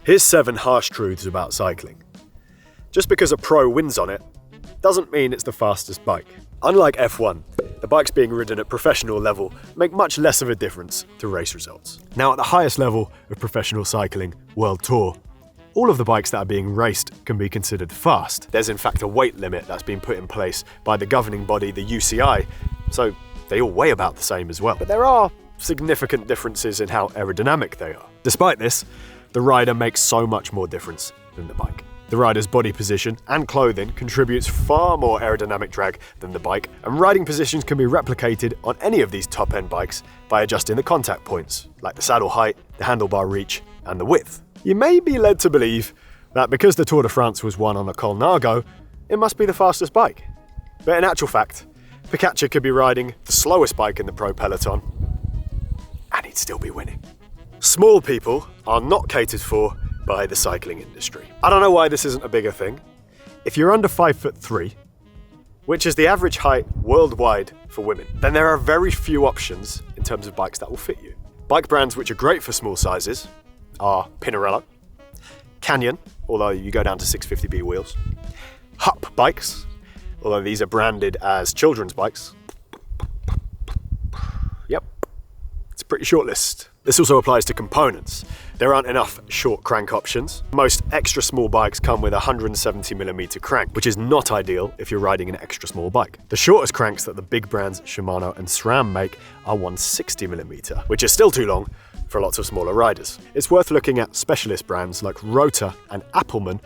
Here's 7 harsh truths about cycling. Just because a pro wins on it, doesn't mean it's the fastest bike. Unlike F1, the bikes being ridden at professional level make much less of a difference to race results. Now, at the highest level of professional cycling, World Tour, all of the bikes that are being raced can be considered fast. There's in fact a weight limit that's been put in place by the governing body, the UCI, so they all weigh about the same as well. But there are significant differences in how aerodynamic they are. Despite this, the rider makes so much more difference than the bike. The rider's body position and clothing contributes far more aerodynamic drag than the bike, and riding positions can be replicated on any of these top-end bikes by adjusting the contact points, like the saddle height, the handlebar reach, and the width. You may be led to believe that because the Tour de France was won on a Colnago, it must be the fastest bike. But in actual fact, Pogačar could be riding the slowest bike in the pro peloton, and he'd still be winning. Small people are not catered for by the cycling industry. I don't know why this isn't a bigger thing. If you're under 5'3", which is the average height worldwide for women, then there are very few options in terms of bikes that will fit you. Bike brands which are great for small sizes are Pinarello, Canyon, although you go down to 650B wheels, Hup bikes, although these are branded as children's bikes. Yep, it's a pretty short list. This also applies to components. There aren't enough short crank options. Most extra small bikes come with a 170mm crank, which is not ideal if you're riding an extra small bike. The shortest cranks that the big brands Shimano and SRAM make are 160mm, which is still too long for lots of smaller riders. It's worth looking at specialist brands like Rota and Appleman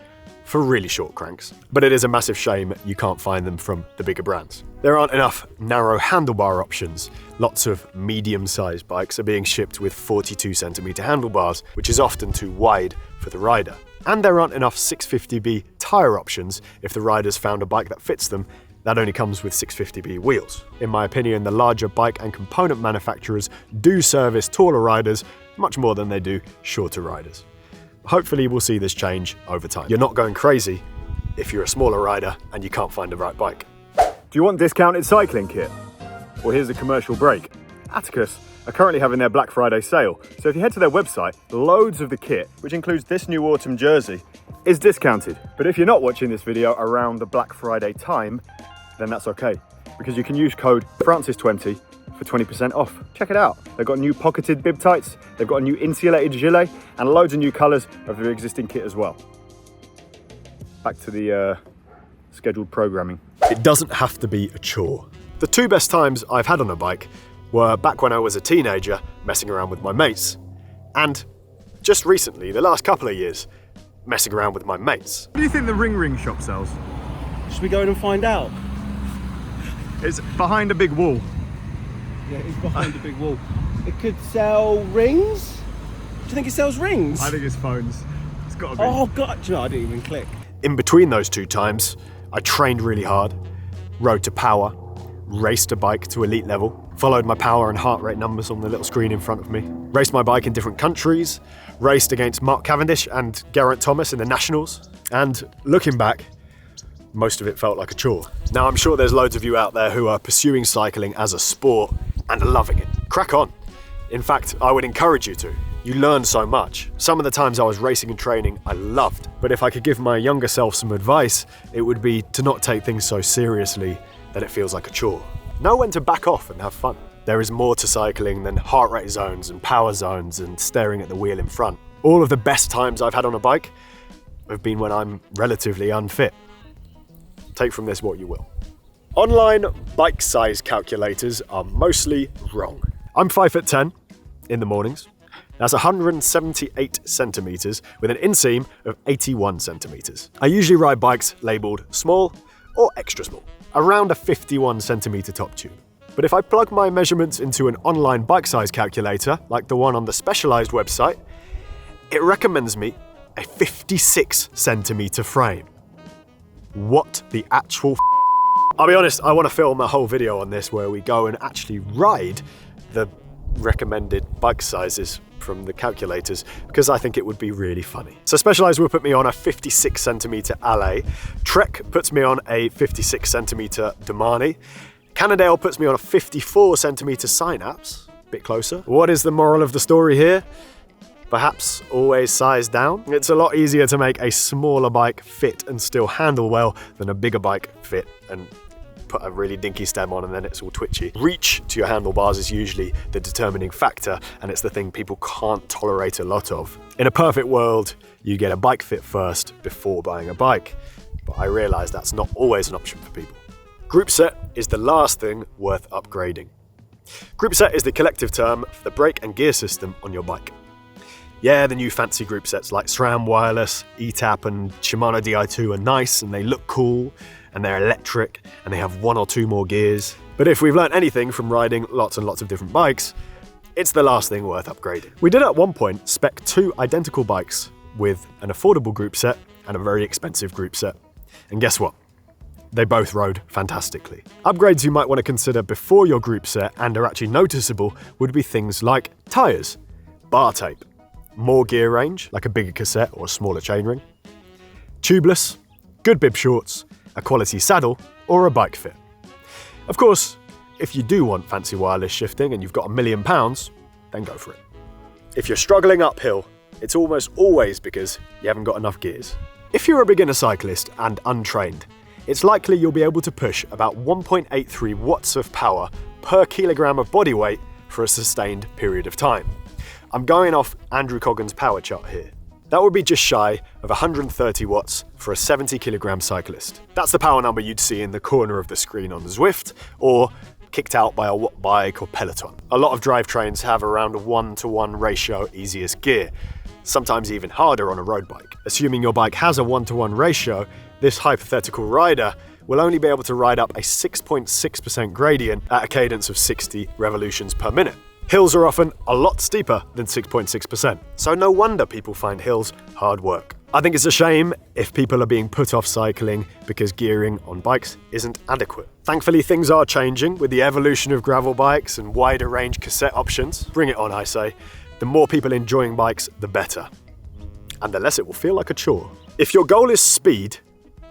for really short cranks, but it is a massive shame you can't find them from the bigger brands. There aren't enough narrow handlebar options. Lots of medium-sized bikes are being shipped with 42cm handlebars, which is often too wide for the rider. And there aren't enough 650B tyre options if the rider's found a bike that fits them. That only comes with 650B wheels. In my opinion, the larger bike and component manufacturers do service taller riders much more than they do shorter riders. Hopefully we'll see this change over time. You're not going crazy if you're a smaller rider and you can't find the right bike. Do you want discounted cycling kit? Well, here's a commercial break. Atticus are currently having their Black Friday sale, so if you head to their website, loads of the kit, which includes this new autumn jersey, is discounted. But if you're not watching this video around the Black Friday time, then that's okay, because you can use code Francis20 for 20% off. Check it out. They've got new pocketed bib tights, they've got a new insulated gilet, and loads of new colours of their existing kit as well. Back to the scheduled programming. It doesn't have to be a chore. The 2 best times I've had on a bike were back when I was a teenager, messing around with my mates, and just recently, the last couple of years, messing around with my mates. What do you think the Ring shop sells? Should we go in and find out? It's behind a big wall. Yeah, it's behind a big wall. It could sell rings? Do you think it sells rings? I think it's phones. It's got to be. Oh, God, I didn't even click. In between those 2 times, I trained really hard, rode to power, raced a bike to elite level, followed my power and heart rate numbers on the little screen in front of me, raced my bike in different countries, raced against Mark Cavendish and Geraint Thomas in the Nationals, and looking back, most of it felt like a chore. Now, I'm sure there's loads of you out there who are pursuing cycling as a sport and are loving it. Crack on. In fact, I would encourage you to. You learn so much. Some of the times I was racing and training, I loved. But if I could give my younger self some advice, it would be to not take things so seriously that it feels like a chore. Know when to back off and have fun. There is more to cycling than heart rate zones and power zones and staring at the wheel in front. All of the best times I've had on a bike have been when I'm relatively unfit. Take from this what you will. Online bike size calculators are mostly wrong. I'm 5'10" in the mornings. That's 178 centimeters with an inseam of 81 centimeters. I usually ride bikes labeled small or extra small, around a 51 centimeter top tube. But if I plug my measurements into an online bike size calculator, like the one on the Specialized website, it recommends me a 56 centimeter frame. What the actual I'll be honest, I want to film a whole video on this where we go and actually ride the recommended bike sizes from the calculators, because I think it would be really funny. So Specialized will put me on a 56 centimeter Alley, Trek puts me on a 56 centimeter Domani, Cannondale puts me on a 54 centimeter Synapse, bit closer. What is the moral of the story here? Perhaps always size down. It's a lot easier to make a smaller bike fit and still handle well than a bigger bike fit and put a really dinky stem on and then it's all twitchy. Reach to your handlebars is usually the determining factor, and it's the thing people can't tolerate a lot of. In a perfect world, you get a bike fit first before buying a bike, but I realise that's not always an option for people. Group set is the last thing worth upgrading. Group set is the collective term for the brake and gear system on your bike. Yeah, the new fancy group sets like SRAM Wireless, ETAP and Shimano Di2 are nice and they look cool and they're electric and they have 1 or 2 more gears. But if we've learnt anything from riding lots and lots of different bikes, it's the last thing worth upgrading. We did at one point spec 2 identical bikes with an affordable group set and a very expensive group set. And guess what? They both rode fantastically. Upgrades you might want to consider before your group set and are actually noticeable would be things like tyres, bar tape, more gear range, like a bigger cassette or a smaller chainring, tubeless, good bib shorts, a quality saddle, or a bike fit. Of course, if you do want fancy wireless shifting and you've got £1 million, then go for it. If you're struggling uphill, it's almost always because you haven't got enough gears. If you're a beginner cyclist and untrained, it's likely you'll be able to push about 1.83 watts of power per kilogram of body weight for a sustained period of time. I'm going off Andrew Coggan's power chart here. That would be just shy of 130 watts for a 70 kilogram cyclist. That's the power number you'd see in the corner of the screen on the Zwift, or kicked out by a Watt bike or Peloton. A lot of drivetrains have around a 1-to-1 ratio easiest gear, sometimes even harder on a road bike. Assuming your bike has a 1-to-1 ratio, this hypothetical rider will only be able to ride up a 6.6% gradient at a cadence of 60 revolutions per minute. Hills are often a lot steeper than 6.6%, so no wonder people find hills hard work. I think it's a shame if people are being put off cycling because gearing on bikes isn't adequate. Thankfully, things are changing with the evolution of gravel bikes and wider range cassette options. Bring it on, I say. The more people enjoying bikes, the better. And the less it will feel like a chore. If your goal is speed,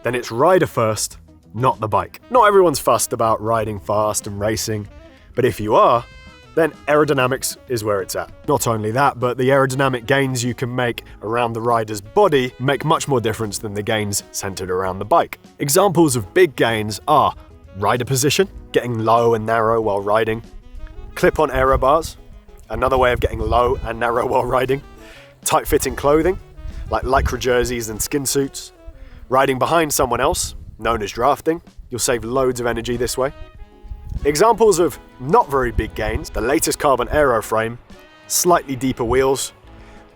then it's rider first, not the bike. Not everyone's fussed about riding fast and racing, but if you are, then aerodynamics is where it's at. Not only that, but the aerodynamic gains you can make around the rider's body make much more difference than the gains centered around the bike. Examples of big gains are rider position, getting low and narrow while riding, clip-on aero bars, another way of getting low and narrow while riding, tight-fitting clothing, like lycra jerseys and skin suits, riding behind someone else, known as drafting. You'll save loads of energy this way. Examples of not very big gains: the latest carbon aeroframe, slightly deeper wheels,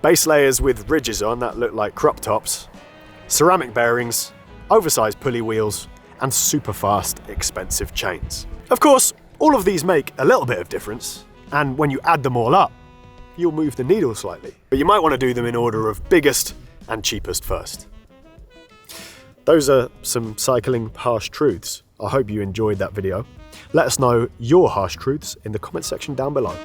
base layers with ridges on that look like crop tops, ceramic bearings, oversized pulley wheels, and super fast, expensive chains. Of course, all of these make a little bit of difference, and when you add them all up, you'll move the needle slightly. But you might want to do them in order of biggest and cheapest first. Those are some cycling harsh truths. I hope you enjoyed that video. Let us know your harsh truths in the comment section down below.